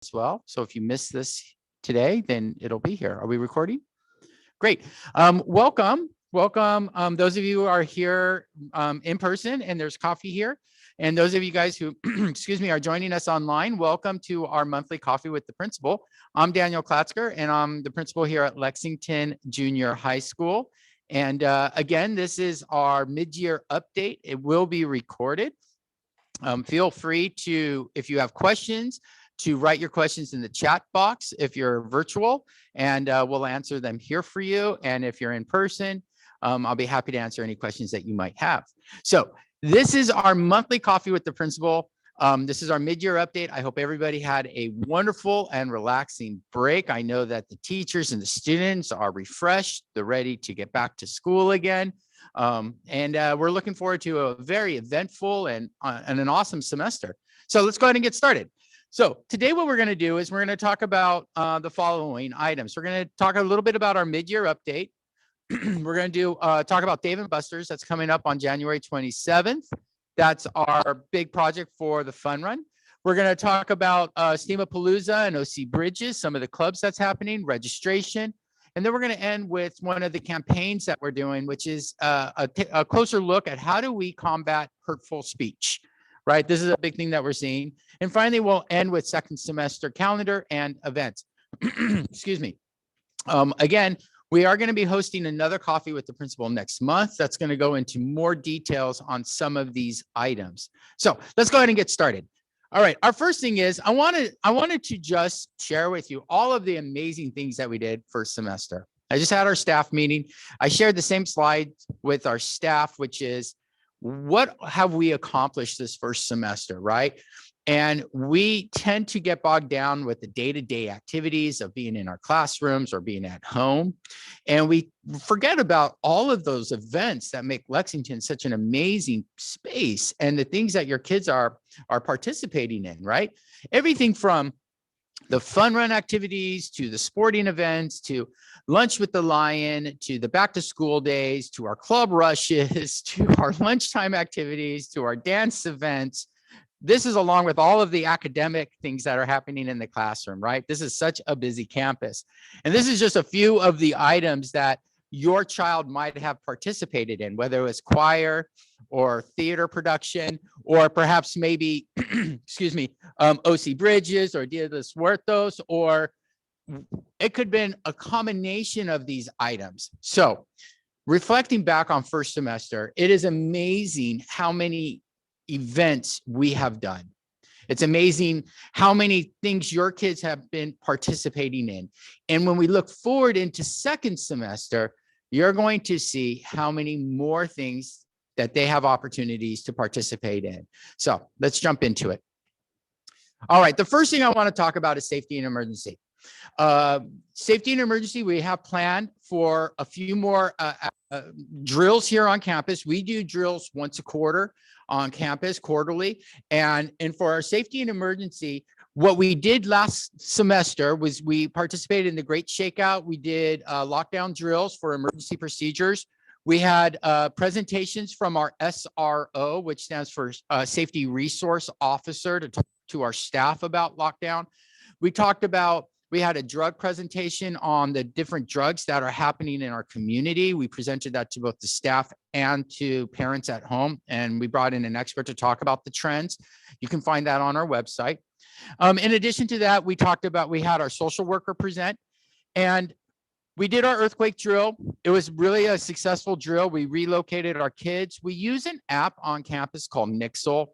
as well. So if you missed this today, then it'll be here. Are we recording? Great. Welcome. Those of you who are here in person, and there's coffee here. And those of you guys who, excuse me, are joining us online, welcome to our monthly coffee with the principal. I'm Daniel Klatzker, and I'm the principal here at Lexington Junior High School. And again, this is our mid-year update. It will be recorded. Feel free to, if you have questions, to write your questions in the chat box if you're virtual, and we'll answer them here for you. And if you're in person, I'll be happy to answer any questions that you might have. So this is our monthly coffee with the principal. This is our mid-year update. I hope everybody had a wonderful and relaxing break. I know that the teachers and the students are refreshed. They're ready to get back to school again. We're looking forward to a very eventful and an awesome semester. So let's go ahead and get started. So today what we're going to do is we're going to talk about the following items. We're going to talk a little bit about our mid-year update. We're going to talk about Dave & Buster's. That's coming up on January 27th. That's our big project for the fun run. We're going to talk about Steamapalooza and OC Bridges, some of the clubs that's happening, registration. And then we're going to end with one of the campaigns that we're doing, which is a closer look at how do we combat hurtful speech, right? This is a big thing that we're seeing. And finally, we'll end with second semester calendar and events. Excuse me. Again, we are going to be hosting another coffee with the principal next month. That's going to go into more details on some of these items. So let's go ahead and get started. All right, our first thing is I wanted to just share with you all of the amazing things that we did first semester. I just had our staff meeting. I shared the same slide with our staff, which is what have we accomplished this first semester, right? And we tend to get bogged down with the day-to-day activities of being in our classrooms or being at home. And we forget about all of those events that make Lexington such an amazing space and the things that your kids are participating in, right? Everything from the fun run activities to the sporting events, to lunch with the lion, to the back to school days, to our club rushes, to our lunchtime activities, to our dance events. This is along with all of the academic things that are happening in the classroom, right? This is such a busy campus. And this is just a few of the items that your child might have participated in, whether it was choir or theater production, or perhaps maybe, excuse me, OC Bridges or Dia de los Muertos, or it could have been a combination of these items. So reflecting back on first semester, it is amazing how many events we have done. It's amazing how many things your kids have been participating in. And when we look forward into second semester, you're going to see how many more things that they have opportunities to participate in. So let's jump into it. All right, the first thing I want to talk about is safety and emergency. Safety and emergency, we have planned for a few more drills here on campus. We do drills once a quarter on campus, quarterly. And for our safety and emergency, what we did last semester was we participated in the Great Shakeout. We did lockdown drills for emergency procedures. We had presentations from our SRO, which stands for Safety Resource Officer, to talk to our staff about lockdown. We had a drug presentation on the different drugs that are happening in our community. We presented that to both the staff and to parents at home, and we brought in an expert to talk about the trends. You can find that on our website. In addition to that, we had our social worker present, and we did our earthquake drill. It was really a successful drill. We relocated our kids. We use an app on campus called Nixle.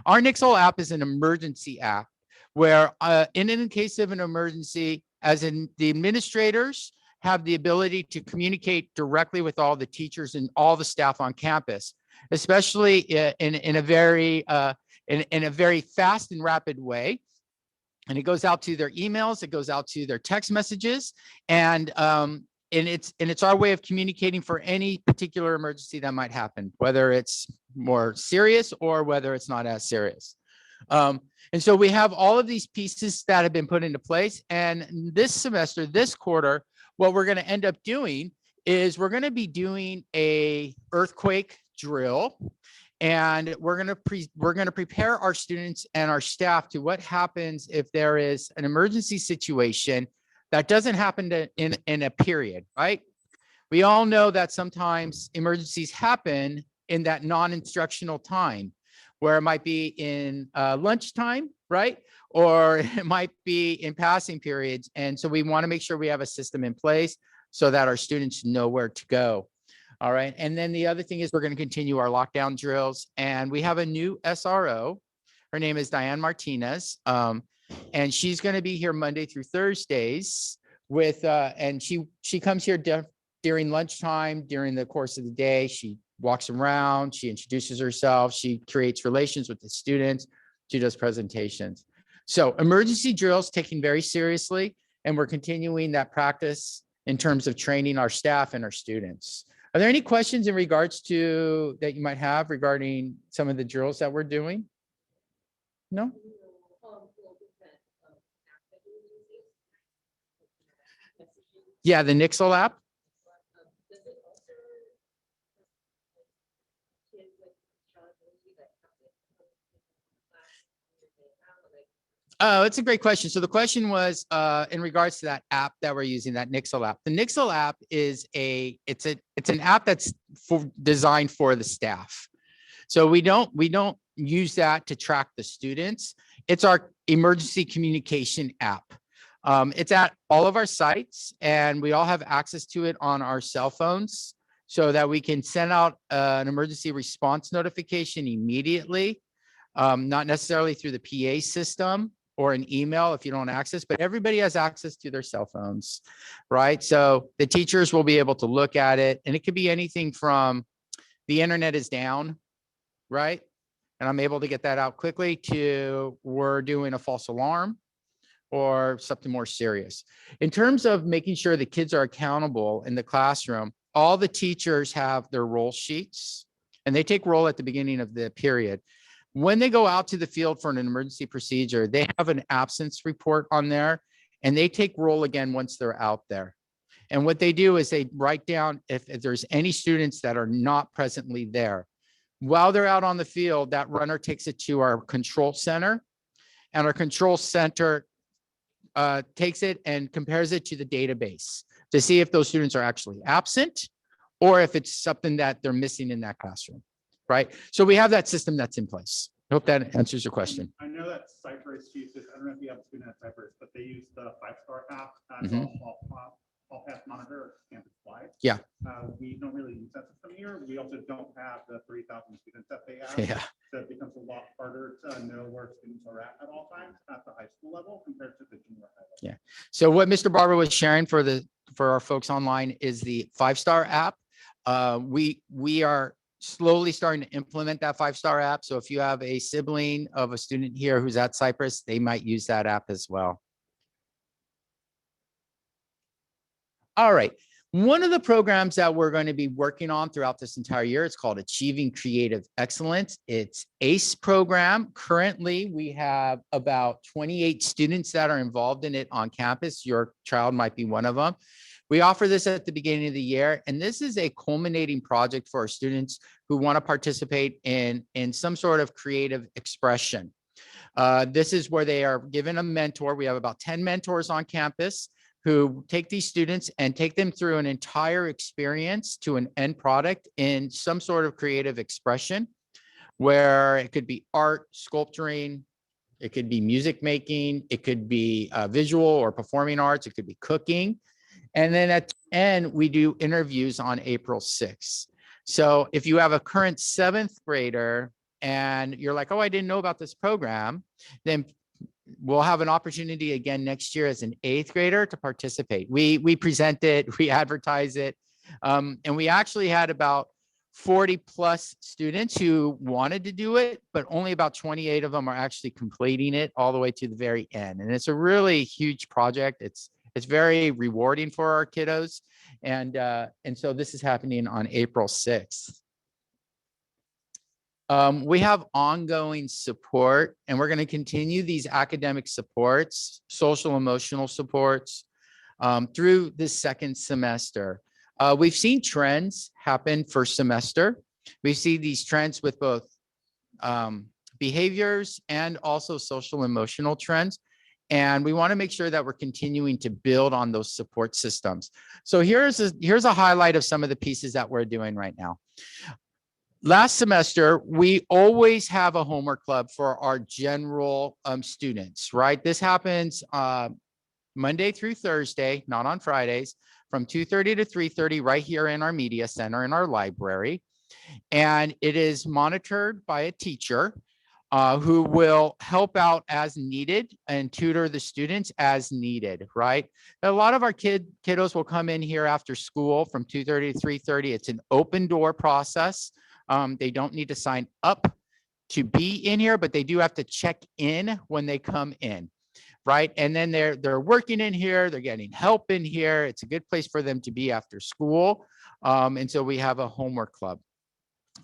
Our Nixle app is an emergency app, where in case of an emergency, as in the administrators have the ability to communicate directly with all the teachers and all the staff on campus, especially in a very fast and rapid way. And it goes out to their emails, it goes out to their text messages, and it's our way of communicating for any particular emergency that might happen, whether it's more serious or whether it's not as serious. And so we have all of these pieces that have been put into place. And this semester, this quarter, what we're going to end up doing is we're going to be doing a earthquake drill. And we're going to prepare our students and our staff to what happens if there is an emergency situation that doesn't happen in a period, right? We all know that sometimes emergencies happen in that non-instructional time, where it might be in lunchtime, right? Or it might be in passing periods. And so we want to make sure we have a system in place so that our students know where to go. All right. And then the other thing is we're going to continue our lockdown drills. And we have a new SRO. Her name is Diane Martinez. And she's going to be here Monday through Thursdays with, and she comes here during lunchtime, during the course of the day. She walks around, she introduces herself, she creates relations with the students, she does presentations. So emergency drills taken very seriously, and we're continuing that practice in terms of training our staff and our students. Are there any questions in regards to that you might have regarding some of the drills that we're doing? No? Yeah, the Nixle app. Oh, it's a great question. So the question was in regards to that app that we're using, that Nixle app. The Nixle app is it's an app that's designed for the staff. So we don't use that to track the students. It's our emergency communication app. It's at all of our sites, and we all have access to it on our cell phones so that we can send out an emergency response notification immediately, not necessarily through the PA system or an email if you don't access, but everybody has access to their cell phones, right? So the teachers will be able to look at it, and it could be anything from the internet is down, right? And I'm able to get that out quickly to we're doing a false alarm or something more serious. In terms of making sure the kids are accountable in the classroom, all the teachers have their roll sheets, and they take roll at the beginning of the period. When they go out to the field for an emergency procedure, they have an absence report on there, and they take roll again once they're out there. And what they do is they write down if there's any students that are not presently there. While they're out on the field, that runner takes it to our control center, and our control center takes it and compares it to the database to see if those students are actually absent or if it's something that they're missing in that classroom, right? So we have that system that's in place. I hope that answers your question. I know that Cypress uses, I don't know if you have a student at Cypress, but they use the 5-star app as all path monitor campus wide. Yeah. We don't really use that system here. We also don't have the 3,000 students that they have. Yeah. So it becomes a lot harder to know where students are at all times at the high school level compared to the junior high level. Yeah. So what Mr. Barber was sharing for our folks online is the 5-star app. We are slowly starting to implement that 5-star app. So if you have a sibling of a student here who's at Cypress, they might use that app as well. All right. One of the programs that we're going to be working on throughout this entire year, it's called Achieving Creative Excellence. It's ACE program. Currently, we have about 28 students that are involved in it on campus. Your child might be one of them. We offer this at the beginning of the year, and this is a culminating project for our students who want to participate in some sort of creative expression. This is where they are given a mentor. We have about 10 mentors on campus who take these students and take them through an entire experience to an end product in some sort of creative expression, where it could be art, sculpturing, it could be music making, it could be visual or performing arts, it could be cooking. And then at the end, we do interviews on April 6th. So if you have a current 7th grader and you're like, oh, I didn't know about this program, then we'll have an opportunity again next year as an 8th grader to participate. We present it, we advertise it, and we actually had about 40 plus students who wanted to do it, but only about 28 of them are actually completing it all the way to the very end. And it's a really huge project. It's very rewarding for our kiddos. And so this is happening on April 6th. We have ongoing support, and we're going to continue these academic supports, social emotional supports through this second semester. We've seen trends happen first semester. We see these trends with both behaviors and also social emotional trends. And we want to make sure that we're continuing to build on those support systems. So here's a highlight of some of the pieces that we're doing right now. Last semester, we always have a homework club for our general students, right? This happens Monday through Thursday, not on Fridays, from 2:30 to 3:30 right here in our media center in our library. And it is monitored by a teacher who will help out as needed and tutor the students as needed, right? A lot of our kiddos will come in here after school from 2:30 to 3:30. It's an open door process. They don't need to sign up to be in here, but they do have to check in when they come in, right? And then they're working in here, they're getting help in here. It's a good place for them to be after school. And so we have a homework club.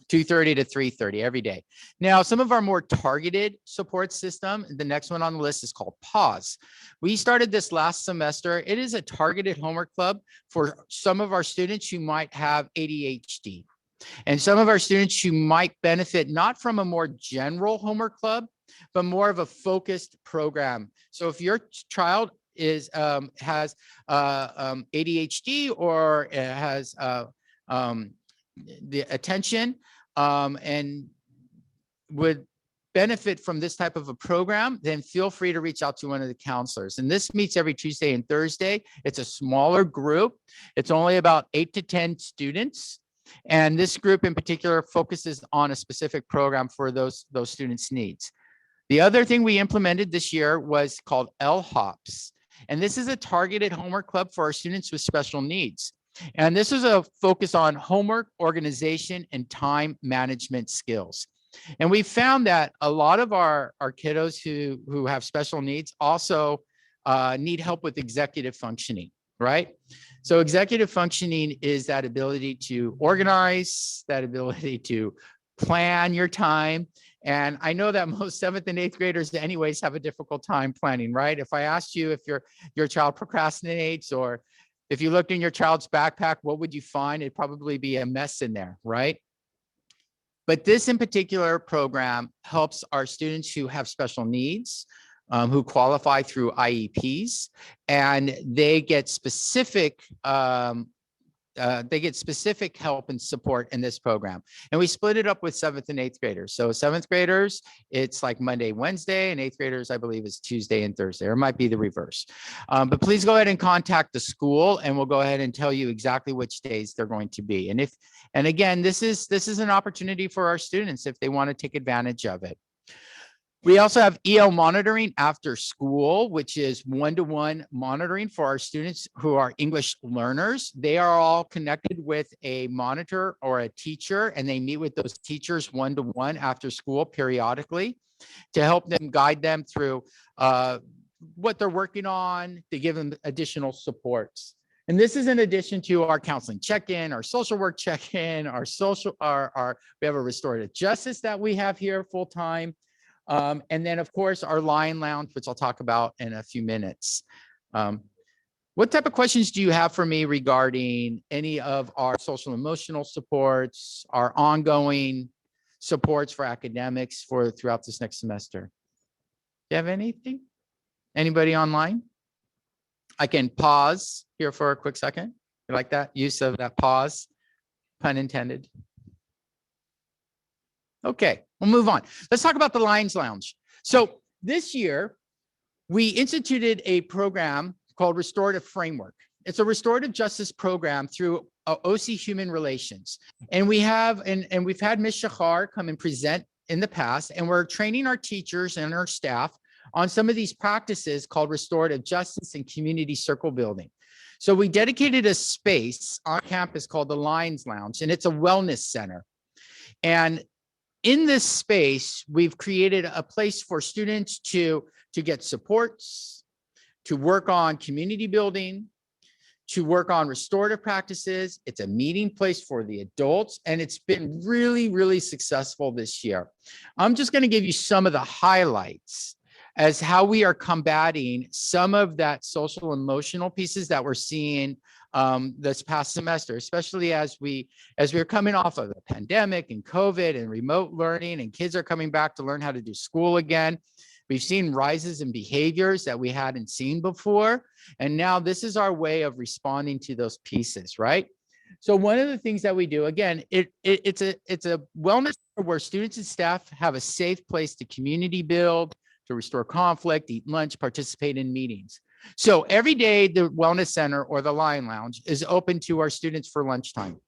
2:30 to 3:30 every day. Now, some of our more targeted support system, the next one on the list is called Pause. We started this last semester. It is a targeted homework club for some of our students who might have ADHD. And some of our students who might benefit not from a more general homework club, but more of a focused program. So if your child has ADHD or has the attention and would benefit from this type of a program, then feel free to reach out to one of the counselors. And this meets every Tuesday and Thursday. It's a smaller group. It's only about 8 to 10 students. And this group in particular focuses on a specific program for those students' needs. The other thing we implemented this year was called LHOPS. And this is a targeted homework club for our students with special needs. And this is a focus on homework organization and time management skills. And we found that a lot of our kiddos who have special needs also need help with executive functioning, right? So executive functioning is that ability to organize, that ability to plan your time. And I know that most 7th and 8th graders anyways have a difficult time planning, right? If I asked you if your child procrastinates, or if you looked in your child's backpack, what would you find? It'd probably be a mess in there, right? But this in particular program helps our students who have special needs, who qualify through IEPs, and they get specific help and support in this program. And we split it up with 7th and 8th graders. So 7th graders, it's like Monday, Wednesday, and 8th graders, I believe, is Tuesday and Thursday, or it might be the reverse. But please go ahead and contact the school, and we'll go ahead and tell you exactly which days they're going to be. And again, this is an opportunity for our students if they want to take advantage of it. We also have EL monitoring after school, which is one-to-one monitoring for our students who are English learners. They are all connected with a monitor or a teacher, and they meet with those teachers one-to-one after school periodically to help them, guide them through what they're working on, to give them additional supports. And this is in addition to our counseling check-in, our social work check-in, we have a restorative justice that we have here full-time. And then, of course, our Lion Lounge, which I'll talk about in a few minutes. What type of questions do you have for me regarding any of our social emotional supports, our ongoing supports for academics throughout this next semester? Do you have anything? Anybody online? I can pause here for a quick second. You like that use of that pause, pun intended? Okay, we'll move on. Let's talk about the Lions Lounge. So this year, we instituted a program called Restorative Framework. It's a restorative justice program through OC Human Relations. And we've had Ms. Shahar come and present in the past, and we're training our teachers and our staff on some of these practices called restorative justice and community circle building. So we dedicated a space on campus called the Lions Lounge, and it's a wellness center. And in this space, we've created a place for students to get supports, to work on community building, to work on restorative practices. It's a meeting place for the adults, and it's been really, really successful this year. I'm just going to give you some of the highlights as how we are combating some of that social emotional pieces that we're seeing this past semester, especially as we're coming off of the pandemic and COVID and remote learning, and kids are coming back to learn how to do school again. We've seen rises in behaviors that we hadn't seen before. And now this is our way of responding to those pieces, right? So one of the things that we do, again, it's a wellness where students and staff have a safe place to community build, to restore conflict, eat lunch, participate in meetings. So every day, the Wellness Center or the Lion Lounge is open to our students for lunchtime.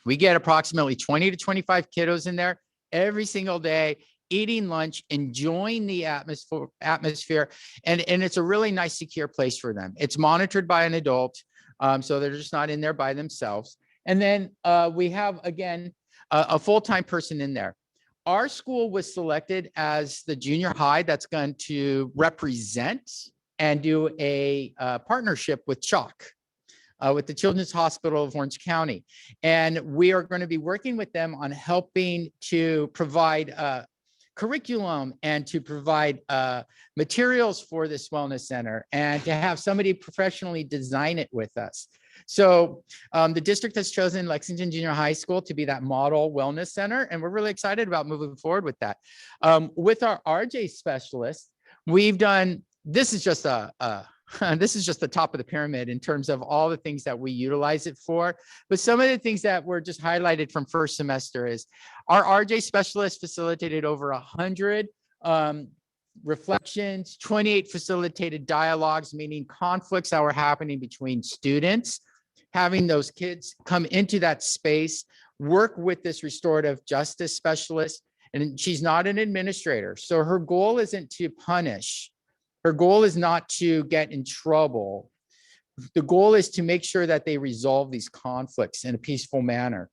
We get approximately 20 to 25 kiddos in there every single day, eating lunch, enjoying the atmosphere. And it's a really nice, secure place for them. It's monitored by an adult, so they're just not in there by themselves. And then we have, again, a full-time person in there. Our school was selected as the junior high that's going to represent and do a partnership with CHOC, with the Children's Hospital of Orange County. And we are going to be working with them on helping to provide curriculum and to provide materials for this wellness center and to have somebody professionally design it with us. So the district has chosen Lexington Junior High School to be that model wellness center, and we're really excited about moving forward with that. With our RJ specialists, we've done, this is just this is just the top of the pyramid in terms of all the things that we utilize it for. But some of the things that were just highlighted from first semester is our RJ specialists facilitated over 100 reflections, 28 facilitated dialogues, meaning conflicts that were happening between students, having those kids come into that space, work with this restorative justice specialist. And she's not an administrator. So her goal isn't to punish. Her goal is not to get in trouble. The goal is to make sure that they resolve these conflicts in a peaceful manner.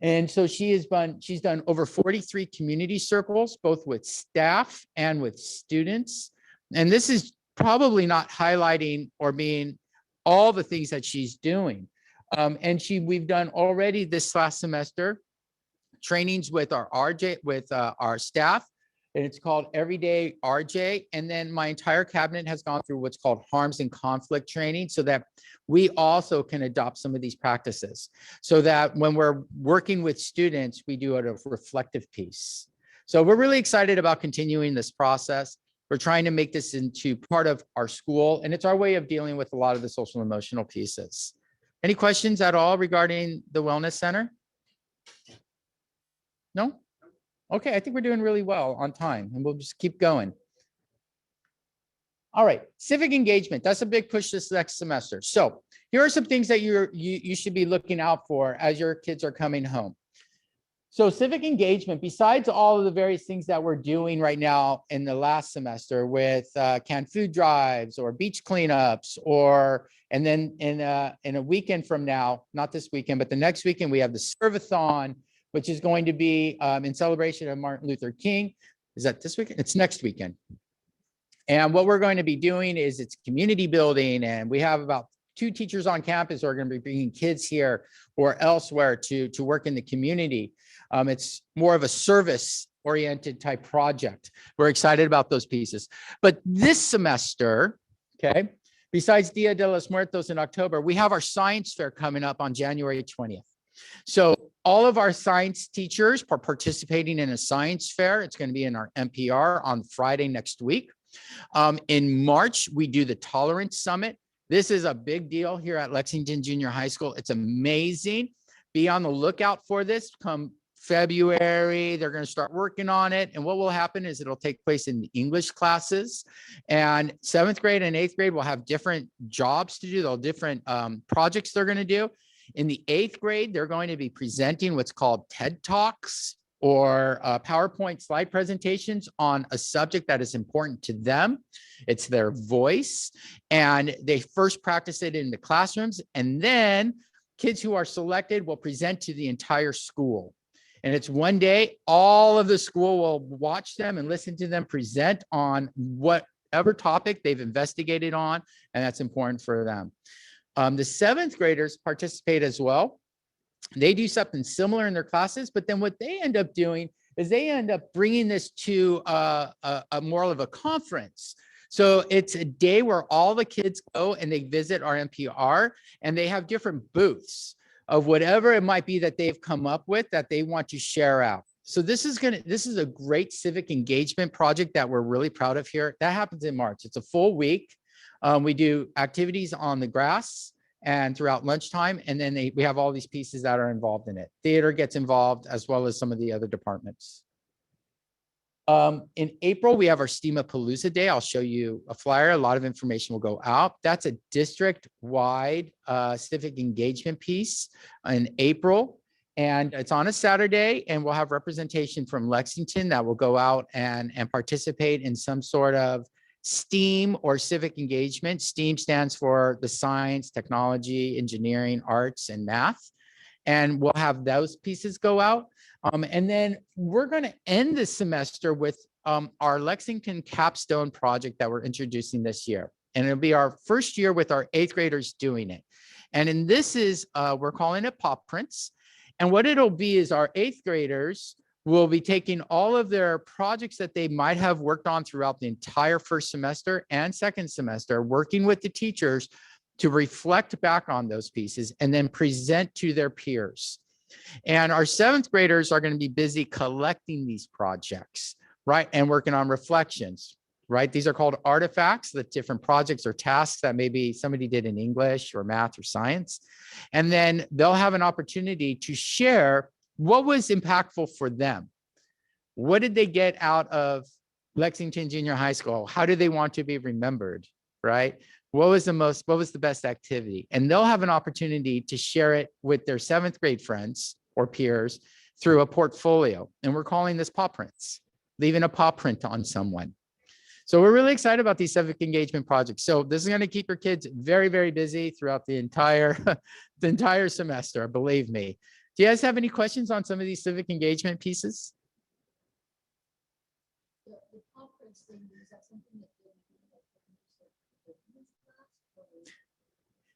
And so she's done over 43 community circles, both with staff and with students. And this is probably not highlighting or being all the things that she's doing. And we've done already this last semester trainings with our RJ, with our staff, and it's called Everyday RJ. And then my entire cabinet has gone through what's called harms and conflict training, so that we also can adopt some of these practices, so that when we're working with students, we do a reflective piece. So we're really excited about continuing this process. We're trying to make this into part of our school, and it's our way of dealing with a lot of the social and emotional pieces. Any questions at all regarding the Wellness Center? No? Okay, I think we're doing really well on time, and we'll just keep going. All right, civic engagement. That's a big push this next semester. So here are some things that you should be looking out for as your kids are coming home. So civic engagement, besides all of the various things that we're doing right now in the last semester with canned food drives or beach cleanups, and then in a weekend from now, not this weekend, but the next weekend, we have the Serve-a-thon, which is going to be in celebration of Martin Luther King. Is that this weekend? It's next weekend. And what we're going to be doing is it's community building, and we have about 2 teachers on campus who are going to be bringing kids here or elsewhere to work in the community. It's more of a service-oriented type project. We're excited about those pieces. But this semester, okay, besides Dia de los Muertos in October, we have our science fair coming up on January 20th. So all of our science teachers are participating in a science fair. It's going to be in our NPR on Friday next week. In March, we do the Tolerance Summit. This is a big deal here at Lexington Junior High School. It's amazing. Be on the lookout for this. Come February, they're going to start working on it. And what will happen is it'll take place in the English classes. And 7th grade and 8th grade will have different jobs to do. They'll different projects they're going to do. In the 8th grade, they're going to be presenting what's called TED Talks or PowerPoint slide presentations on a subject that is important to them. It's their voice. And they first practice it in the classrooms. And then kids who are selected will present to the entire school. And it's one day, all of the school will watch them and listen to them present on whatever topic they've investigated on, and that's important for them. The 7th graders participate as well. They do something similar in their classes, but then what they end up doing is they end up bringing this to a more of a conference. So it's a day where all the kids go and they visit our NPR, and they have different booths of whatever it might be that they've come up with that they want to share out. So this is a great civic engagement project that we're really proud of here. That happens in March. It's a full week. We do activities on the grass and throughout lunchtime, and then we have all these pieces that are involved in it. Theater gets involved, as well as some of the other departments. In April, we have our STEAMapalooza Day. I'll show you a flyer. A lot of information will go out. That's a district-wide civic engagement piece in April. And it's on a Saturday, and we'll have representation from Lexington that will go out and participate in some sort of STEAM or civic engagement. STEAM stands for the science, technology, engineering, arts, and math. And we'll have those pieces go out. And then we're going to end the semester with our Lexington capstone project that we're introducing this year. And it'll be our first year with our 8th graders doing it. And in this is, we're calling it Pop Prints. And what it'll be is our 8th graders will be taking all of their projects that they might have worked on throughout the entire first semester and second semester, working with the teachers to reflect back on those pieces and then present to their peers. And our 7th graders are going to be busy collecting these projects, right? And working on reflections, right? These are called artifacts, the different projects or tasks that maybe somebody did in English or math or science. And then they'll have an opportunity to share what was impactful for them. What did they get out of Lexington Junior High School? How do they want to be remembered, right? What was the best activity? And they'll have an opportunity to share it with their 7th grade friends or peers through a portfolio. And we're calling this Pop Prints, leaving a paw print on someone. So we're really excited about these civic engagement projects. So this is going to keep your kids very, very busy throughout the entire semester, believe me. Do you guys have any questions on some of these civic engagement pieces? The conference thing, is that something that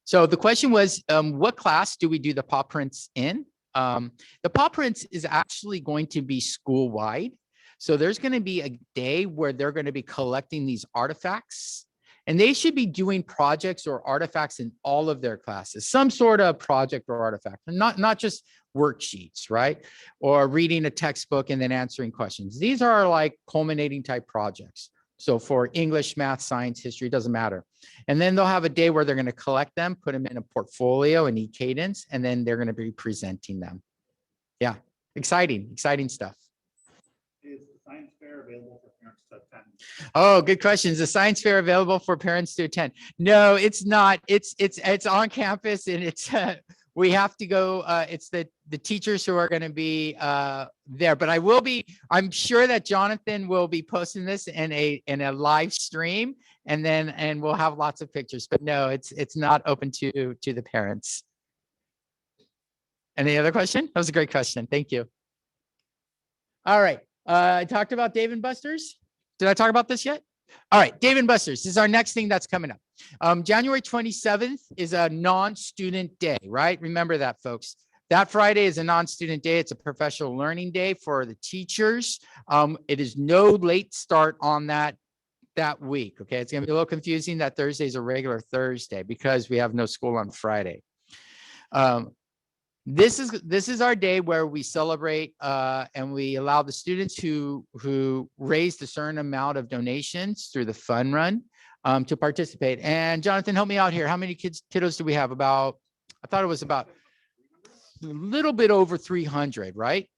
So the question was, what class do we do the Pop Prints in? The Pop Prints is actually going to be school-wide. So there's going to be a day where they're going to be collecting these artifacts, and they should be doing projects or artifacts in all of their classes, some sort of project or artifact, not just worksheets, right? Or reading a textbook and then answering questions. These are like culminating type projects. So for English, math, science, history, it doesn't matter. And then they'll have a day where they're going to collect them, put them in a portfolio in e-cadence, and then they're going to be presenting them. Yeah, exciting stuff. Is the science fair available for parents to attend? Oh, good question. Is the science fair available for parents to attend? No, it's not. It's on campus, and it's we have to go. It's the teachers who are going to be there. But I'm sure that Jonathan will be posting this in a live stream, and we'll have lots of pictures. But no, it's not open to the parents. Any other question? That was a great question. Thank you. All right. I talked about Dave & Buster's. Did I talk about this yet? All right, Dave & Buster's. This is our next thing that's coming up. January 27th is a non-student day, right? Remember that, folks. That Friday is a non-student day. It's a professional learning day for the teachers. It is no late start on that week, okay? It's going to be a little confusing that Thursday is a regular Thursday because we have no school on Friday. This is our day where we celebrate and we allow the students who raised a certain amount of donations through the fun run to participate. And Jonathan, help me out here. How many kiddos do we have? I thought it was about a little bit over 300, right?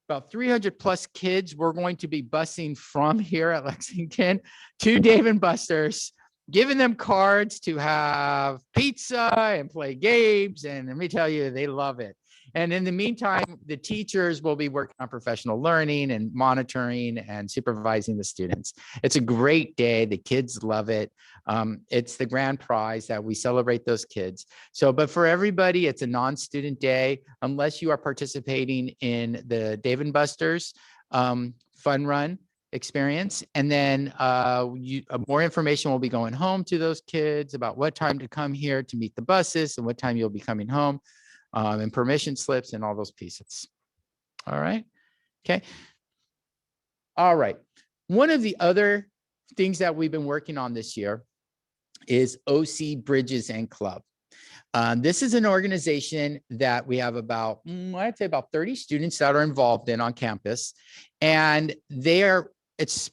About 300 plus kids. We're going to be busing from here at Lexington to Dave & Buster's, giving them cards to have pizza and play games. And let me tell you, they love it. And in the meantime, the teachers will be working on professional learning and monitoring and supervising the students. It's a great day. The kids love it. It's the grand prize that we celebrate those kids. So, but for everybody, it's a non-student day, unless you are participating in the Dave & Buster's fun run experience. And then more information will be going home to those kids about what time to come here to meet the buses and what time you'll be coming home, and permission slips and all those pieces. All right. Okay. All right. One of the other things that we've been working on this year is OC Bridges and Club. This is an organization that we have about, I'd say about 30 students that are involved in on campus. And it's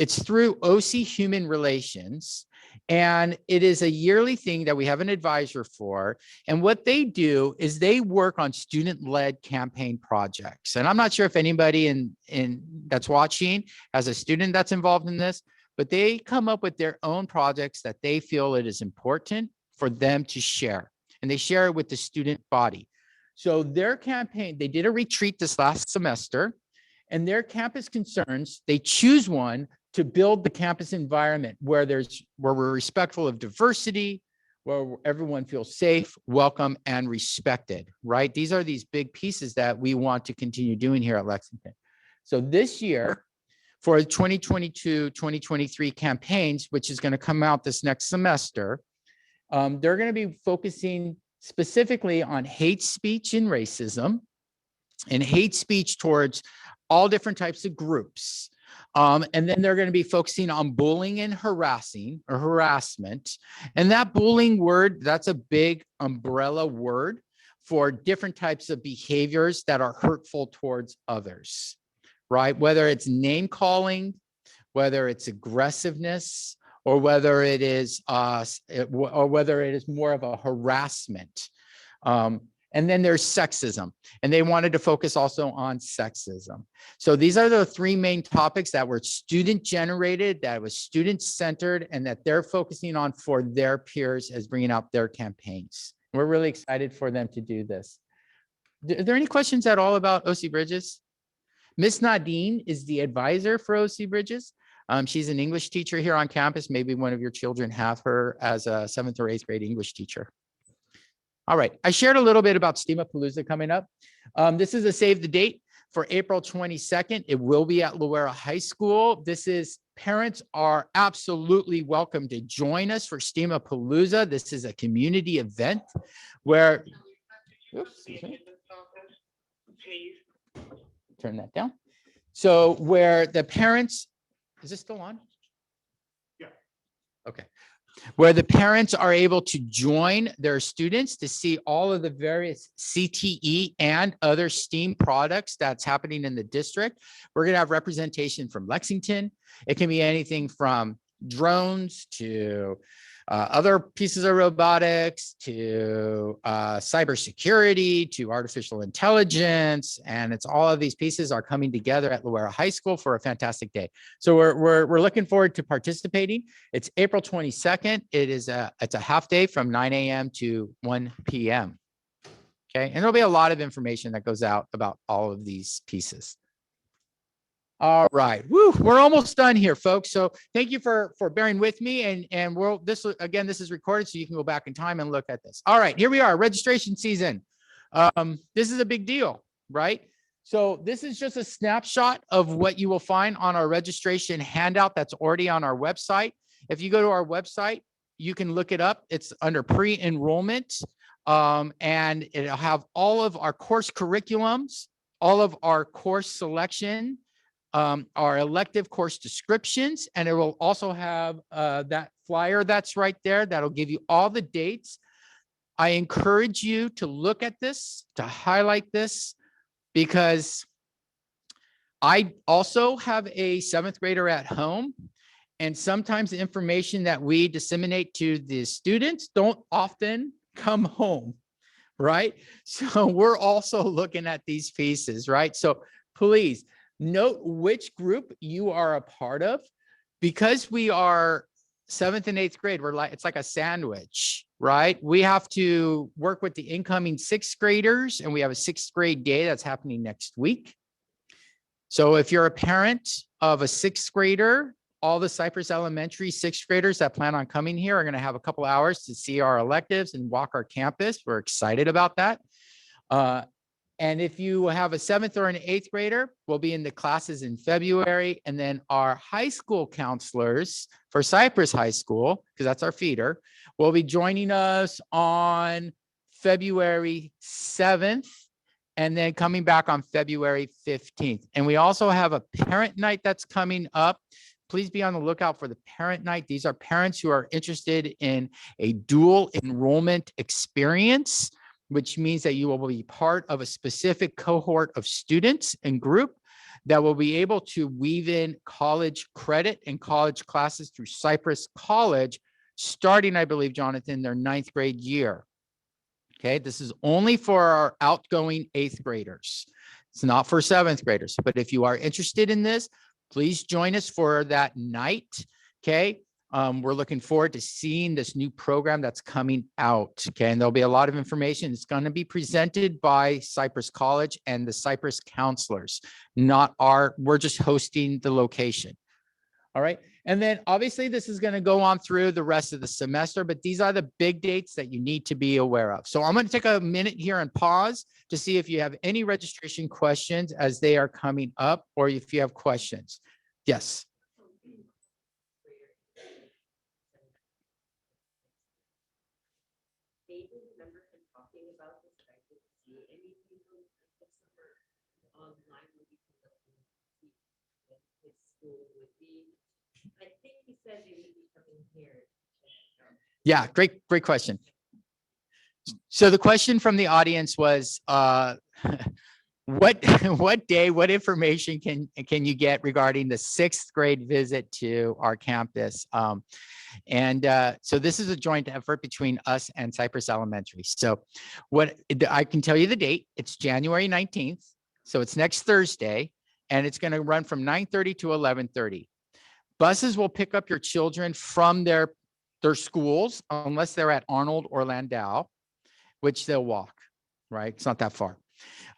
through OC Human Relations. And it is a yearly thing that we have an advisor for. And what they do is they work on student-led campaign projects. And I'm not sure if anybody in that's watching has a student that's involved in this, but they come up with their own projects that they feel it is important for them to share. And they share it with the student body. So their campaign, they did a retreat this last semester, and their campus concerns, they choose one to build the campus environment where we're respectful of diversity, where everyone feels safe, welcome, and respected, right? These are these big pieces that we want to continue doing here at Lexington. So this year, for 2022-2023 campaigns, which is going to come out this next semester, they're going to be focusing specifically on hate speech and racism, and hate speech towards all different types of groups. And then they're going to be focusing on bullying and harassment. And that bullying word, that's a big umbrella word for different types of behaviors that are hurtful towards others, right? Whether it's name calling, whether it's aggressiveness, or whether it is more of a harassment. And then there's sexism, and they wanted to focus also on sexism. So these are the three main topics that were student generated, that was student centered, and that they're focusing on for their peers as bringing out their campaigns. We're really excited for them to do this. Are there any questions at all about OC Bridges? Miss Nadine is the advisor for OC Bridges. She's an English teacher here on campus. Maybe one of your children have her as a 7th or 8th grade English teacher. All right, I shared a little bit about STEAMapalooza coming up. This is a save the date for April 22nd. It will be at Loera High School. Parents are absolutely welcome to join us for STEAMapalooza. This is a community event where, oops, excuse me. Turn that down. So where the parents, is this still on? Yeah. Okay. Where the parents are able to join their students to see all of the various CTE and other STEAM products that's happening in the district. We're going to have representation from Lexington. It can be anything from drones to other pieces of robotics to cybersecurity to artificial intelligence, and it's all of these pieces are coming together at Loera High School for a fantastic day. So we're looking forward to participating. It's April 22nd. It's a half day from 9 a.m. to 1 p.m. Okay, and there'll be a lot of information that goes out about all of these pieces. All right, woo, we're almost done here, folks. So thank you for bearing with me, and this is recorded, so you can go back in time and look at this. All right, here we are, registration season. This is a big deal, right? So this is just a snapshot of what you will find on our registration handout that's already on our website. If you go to our website, you can look it up. It's under pre-enrollment, and it'll have all of our course curriculums, all of our course selection, our elective course descriptions, and it will also have that flyer that's right there that'll give you all the dates. I encourage you to look at this, to highlight this, because I also have a 7th grader at home, and sometimes the information that we disseminate to the students don't often come home, right? So we're also looking at these pieces, right? So please, note which group you are a part of, because we are 7th and 8th grade. It's like a sandwich, right? We have to work with the incoming 6th graders, and we have a 6th grade day that's happening next week. So if you're a parent of a 6th grader, all the Cypress Elementary 6th graders that plan on coming here are going to have a couple hours to see our electives and walk our campus. We're excited about that. And if you have a 7th or an 8th grader, we'll be in the classes in February. And then our high school counselors for Cypress High School, because that's our feeder, will be joining us on February 7th and then coming back on February 15th. And we also have a parent night that's coming up please be on the lookout for the parent night. These are parents who are interested in a dual enrollment experience, which means that you will be part of a specific cohort of students and group that will be able to weave in college credit and college classes through Cypress College, starting, I believe, Jonathan, their 9th grade year. Okay, this is only for our outgoing 8th graders. It's not for 7th graders, but if you are interested in this, please join us for that night. Okay, we're looking forward to seeing this new program that's coming out. Okay, and there'll be a lot of information. It's going to be presented by Cypress College and the Cypress counselors, we're just hosting the location. All right. And then obviously this is going to go on through the rest of the semester, but these are the big dates that you need to be aware of. So I'm going to take a minute here and pause to see if you have any registration questions as they are coming up, or if you have questions. Yes. Vaguely remember him talking about this, but I didn't see anything from the summer online would be conducting his school would be. I think he said they would be coming here. Yeah, great question. So the question from the audience was, what day, what information can you get regarding the 6th grade visit to our campus? So this is a joint effort between us and Cypress Elementary. So what I can tell you the date, it's January 19th. So it's next Thursday, and it's going to run from 9:30 to 11:30. Buses will pick up your children from their schools, unless they're at Arnold or Landau, which they'll walk, right? It's not that far.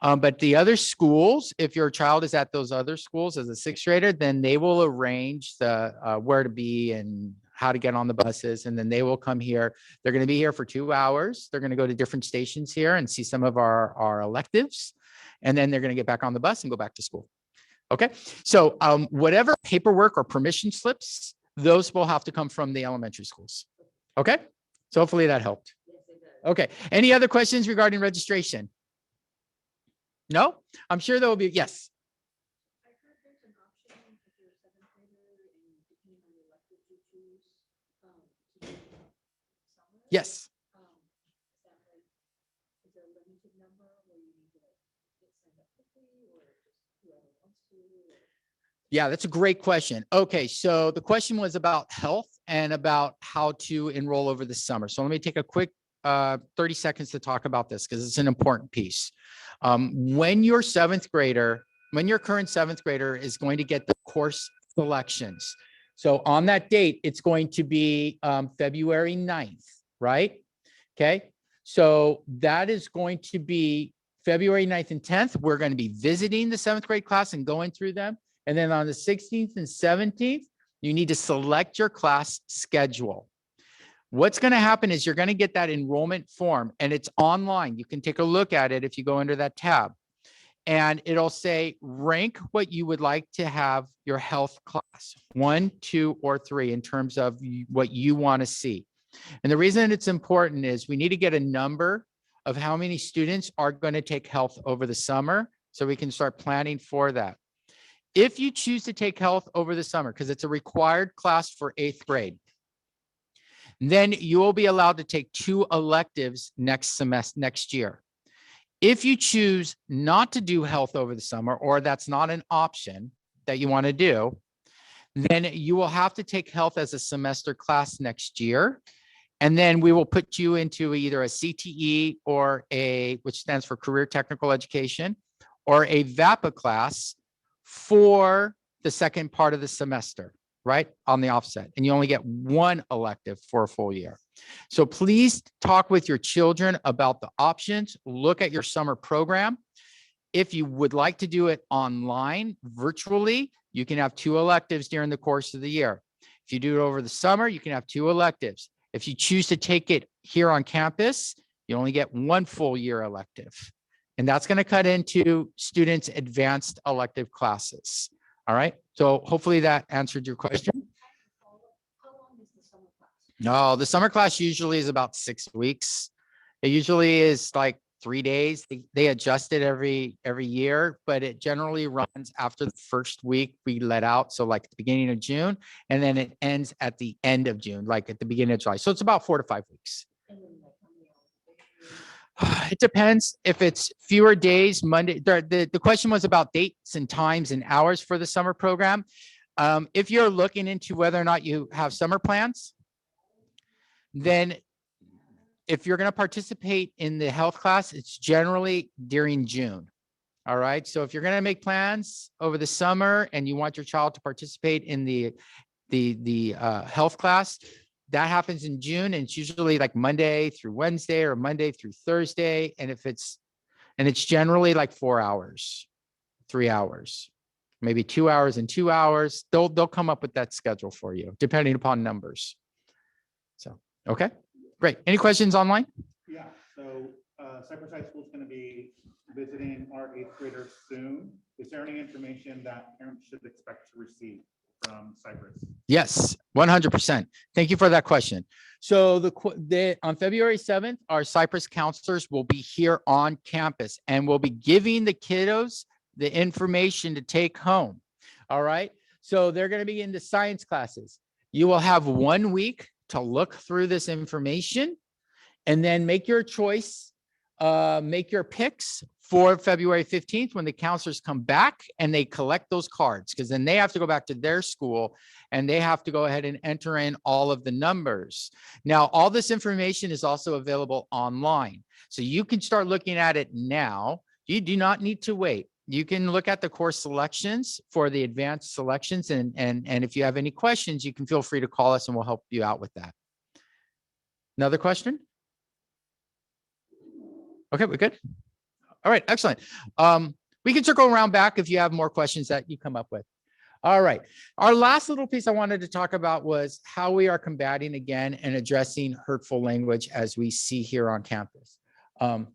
But the other schools, if your child is at those other schools as a 6th grader, then they will arrange the where to be and how to get on the buses. And then they will come here. They're going to be here for 2 hours. They're going to go to different stations here and see some of our electives. And then they're going to get back on the bus and go back to school. Okay. So whatever paperwork or permission slips, those will have to come from the elementary schools. Okay. So hopefully that helped. Okay. Any other questions regarding registration? No, I'm sure there will be. Yes. I heard there's an option if you're a 7th grader and depending on the elective you choose, to do summer. Yes. Is that like, is there a limited number where you need to like get signed up quickly, or just whoever wants to? Yeah, that's a great question. Okay, so the question was about health and about how to enroll over the summer. So let me take a quick 30 seconds to talk about this because it's an important piece. When your current 7th grader is going to get the course selections. So on that date, it's going to be February 9th, right? Okay, so that is going to be February 9th and 10th. We're going to be visiting the 7th grade class and going through them. And then on the 16th and 17th, you need to select your class schedule. What's going to happen is you're going to get that enrollment form, and it's online. You can take a look at it if you go under that tab, and it'll say rank what you would like to have your health class, 1, 2, or 3 in terms of what you want to see. And the reason it's important is we need to get a number of how many students are going to take health over the summer so we can start planning for that. If you choose to take health over the summer, because it's a required class for 8th grade, then you will be allowed to take 2 electives next year. If you choose not to do health over the summer, or that's not an option that you want to do, then you will have to take health as a semester class next year. And then we will put you into either a CTE or which stands for Career Technical Education, or a VAPA class for the second part of the semester, right, on the offset. And you only get 1 elective for a full year. So please talk with your children about the options. Look at your summer program. If you would like to do it online, virtually, you can have 2 electives during the course of the year. If you do it over the summer, you can have 2 electives. If you choose to take it here on campus, you only get 1 full year elective. And that's going to cut into students' advanced elective classes. All right. So hopefully that answered your question. How long is the summer class? No, the summer class usually is about 6 weeks. It usually is like 3 days. They adjust it every year, but it generally runs after the first week we let out. So like at the beginning of June, and then it ends at the end of June, like at the beginning of July. So it's about 4 to 5 weeks. And then like how many hours? It depends if it's fewer days, Monday. The question was about dates and times and hours for the summer program. If you're looking into whether or not you have summer plans, then if you're going to participate in the health class, it's generally during June. All right. So if you're going to make plans over the summer and you want your child to participate in the health class, that happens in June, and it's usually like Monday through Wednesday or Monday through Thursday. And it's generally like 4 hours, 3 hours, maybe 2 hours and 2 hours. They'll come up with that schedule for you, depending upon numbers. So, okay, great. Any questions online? Yeah, so Cypress High School is going to be visiting our 8th graders soon. Is there any information that parents should expect to receive from Cypress? Yes, 100%. Thank you for that question. So on February 7th, our Cypress counselors will be here on campus and will be giving the kiddos the information to take home. All right. So they're going to be in the science classes. You will have 1 week to look through this information and then make your choice, make your picks for February 15th when the counselors come back and they collect those cards, because then they have to go back to their school and they have to go ahead and enter in all of the numbers. Now, all this information is also available online. So you can start looking at it now. You do not need to wait. You can look at the course selections for the advanced selections. And if you have any questions, you can feel free to call us and we'll help you out with that. Another question? Okay, we're good. All right, excellent. We can circle around back if you have more questions that you come up with. All right. Our last little piece I wanted to talk about was how we are combating again and addressing hurtful language as we see here on campus. I'm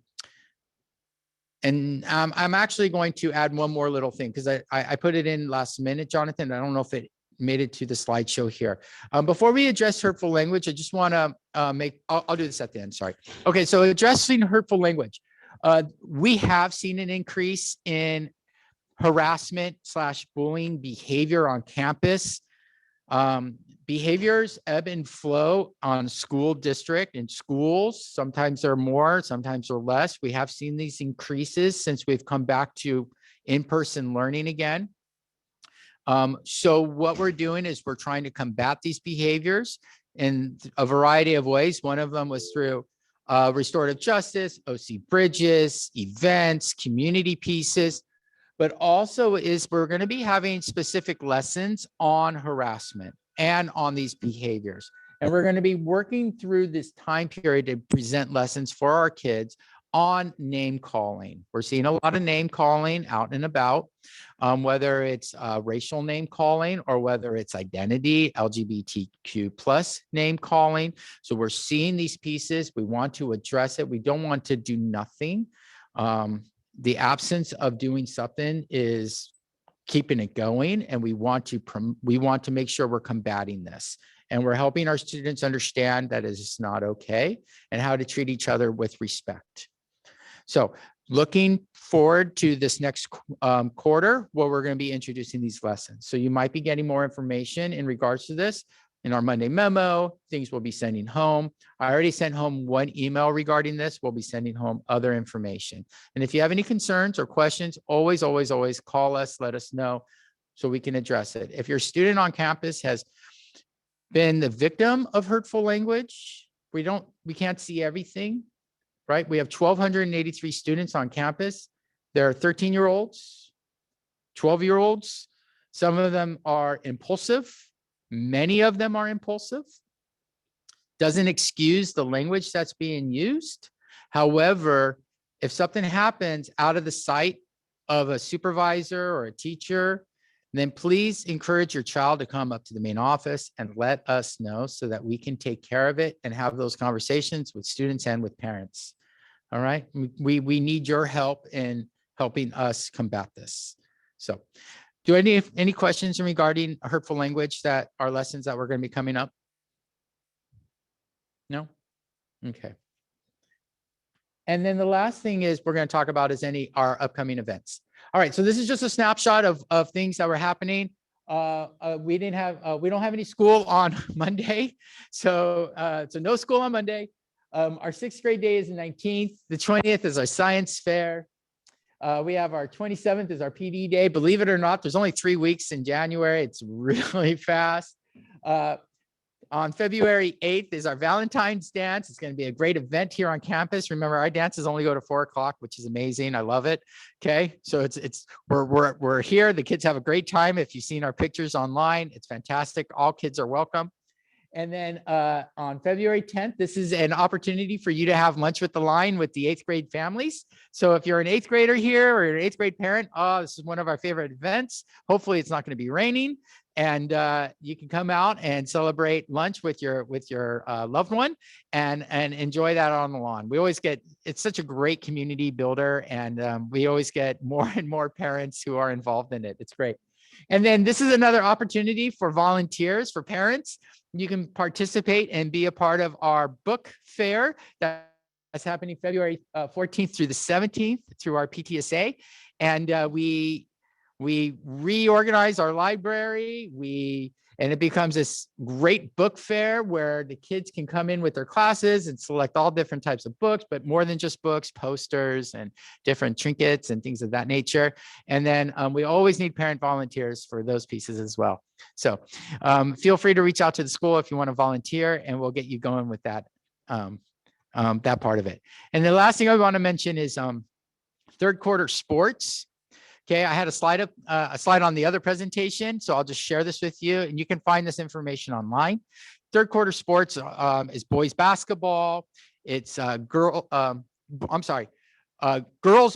actually going to add one more little thing because I put it in last minute, Jonathan. I don't know if it made it to the slideshow here. Before we address hurtful language, I just want to I'll do this at the end. Sorry. Okay. So addressing hurtful language. We have seen an increase in harassment / bullying behavior on campus. Behaviors ebb and flow on school district and schools. Sometimes they're more, sometimes they're less. We have seen these increases since we've come back to in-person learning again. So what we're doing is we're trying to combat these behaviors in a variety of ways. One of them was through restorative justice, OC bridges, events, community pieces, but also is we're going to be having specific lessons on harassment and on these behaviors. And we're going to be working through this time period to present lessons for our kids on name calling. We're seeing a lot of name calling out and about, whether it's racial name calling or whether it's identity, LGBTQ plus name calling. So we're seeing these pieces. We want to address it. We don't want to do nothing. The absence of doing something is keeping it going, and we want to make sure we're combating this, and we're helping our students understand that it's not okay and how to treat each other with respect. So looking forward to this next quarter, where we're going to be introducing these lessons. So you might be getting more information in regards to this in our Monday memo, things we'll be sending home. I already sent home one email regarding this. We'll be sending home other information. And if you have any concerns or questions, always, always, always call us, let us know so we can address it. If your student on campus has been the victim of hurtful language, we can't see everything, right? We have 1,283 students on campus. There are 13-year-olds, 12-year-olds. Some of them are impulsive. Many of them are impulsive. Doesn't excuse the language that's being used. However, if something happens out of the sight of a supervisor or a teacher, then please encourage your child to come up to the main office and let us know so that we can take care of it and have those conversations with students and with parents. All right. We need your help in helping us combat this. So do any questions regarding hurtful language that are lessons that we're going to be coming up? No? Okay. And then the last thing is we're going to talk about is our upcoming events. All right, so this is just a snapshot of things that were happening. We don't have any school on Monday, so no school on Monday. Our 6th grade day is the 19th. The 20th is our science fair. We have our 27th is our PD day. Believe it or not, there's only 3 weeks in January. It's really fast. On February 8th is our Valentine's dance. It's going to be a great event here on campus. Remember, our dances only go to 4 o'clock, which is amazing. I love it. Okay, so we're here. The kids have a great time. If you've seen our pictures online, it's fantastic. All kids are welcome. And then on February 10th, this is an opportunity for you to have lunch with the line with the 8th grade families. So if you're an 8th grader here or an 8th grade parent, this is one of our favorite events. Hopefully it's not going to be raining, and you can come out and celebrate lunch with your loved one and enjoy that on the lawn. It's such a great community builder, and we always get more and more parents who are involved in it. It's great. And then this is another opportunity for volunteers, for parents. You can participate and be a part of our book fair that's happening February 14th through the 17th through our PTSA. And we reorganize our library. And it becomes this great book fair where the kids can come in with their classes and select all different types of books, but more than just books, posters and different trinkets and things of that nature. And then we always need parent volunteers for those pieces as well. So feel free to reach out to the school if you want to volunteer, and we'll get you going with that part of it. And the last thing I want to mention is 3rd quarter sports. Okay, I had a slide on the other presentation, so I'll just share this with you, and you can find this information online. 3rd quarter sports is boys basketball. It's girls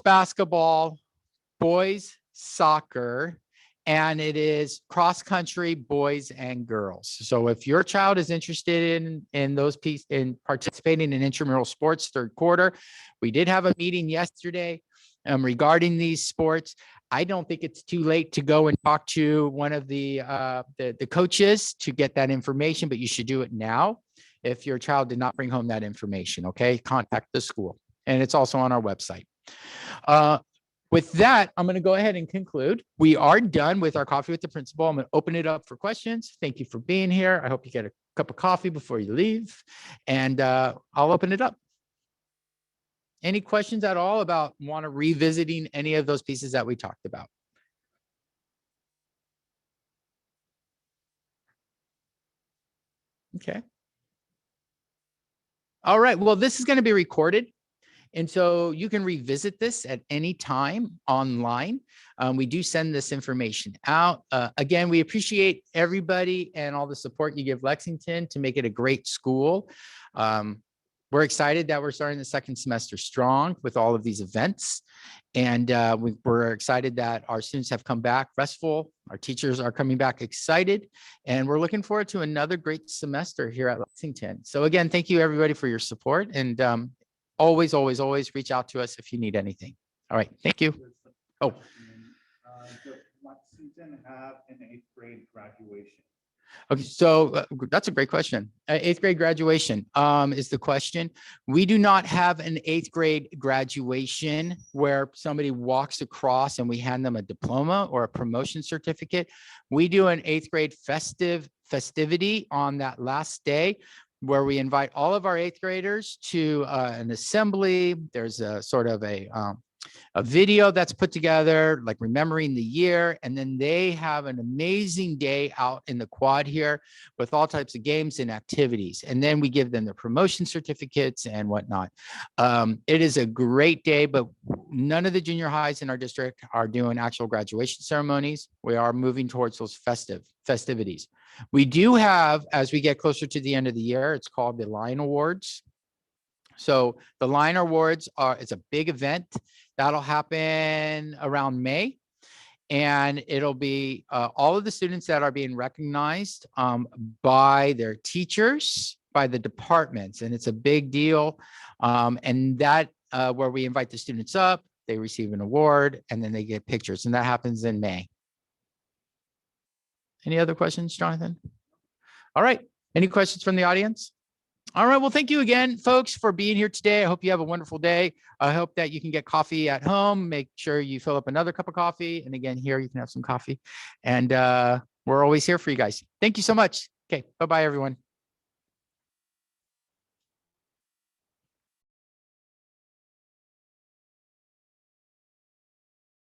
basketball, boys soccer, and it is cross country, boys and girls. So if your child is interested in participating in intramural sports 3rd quarter, we did have a meeting yesterday regarding these sports. I don't think it's too late to go and talk to one of the coaches to get that information, but you should do it now if your child did not bring home that information. Okay, contact the school, and it's also on our website. With that, I'm going to go ahead and conclude. We are done with our coffee with the principal. I'm going to open it up for questions. Thank you for being here. I hope you get a cup of coffee before you leave, and I'll open it up. Any questions at all about revisiting any of those pieces that we talked about? Okay. All right. Well, this is going to be recorded, and so you can revisit this at any time online. We do send this information out. Again, we appreciate everybody and all the support you give Lexington to make it a great school. We're excited that we're starting the 2nd semester strong with all of these events. And we're excited that our students have come back restful. Our teachers are coming back excited. And we're looking forward to another great semester here at Lexington. So again, thank you everybody for your support. And always, always, always reach out to us if you need anything. All right, thank you. Oh. Does Lexington have an 8th grade graduation? Okay, so that's a great question. 8th grade graduation is the question. We do not have an 8th grade graduation where somebody walks across and we hand them a diploma or a promotion certificate. We do an 8th grade festivity on that last day, where we invite all of our 8th graders to an assembly. There's a sort of a video that's put together, like remembering the year. And then they have an amazing day out in the quad here with all types of games and activities. And then we give them the promotion certificates and whatnot. It is a great day, but none of the junior highs in our district are doing actual graduation ceremonies. We are moving towards those festivities. We do have, as we get closer to the end of the year, it's called the Line Awards. So the Line Awards it's a big event that'll happen around May, and it'll be all of the students that are being recognized by their teachers, by the departments, and it's a big deal. And that where we invite the students up, they receive an award, and then they get pictures, and that happens in May. Any other questions, Jonathan? All right. Any questions from the audience? All right. Well, thank you again, folks, for being here today. I hope you have a wonderful day. I hope that you can get coffee at home. Make sure you fill up another cup of coffee. And again, here you can have some coffee. And we're always here for you guys. Thank you so much. Okay. Bye-bye, everyone.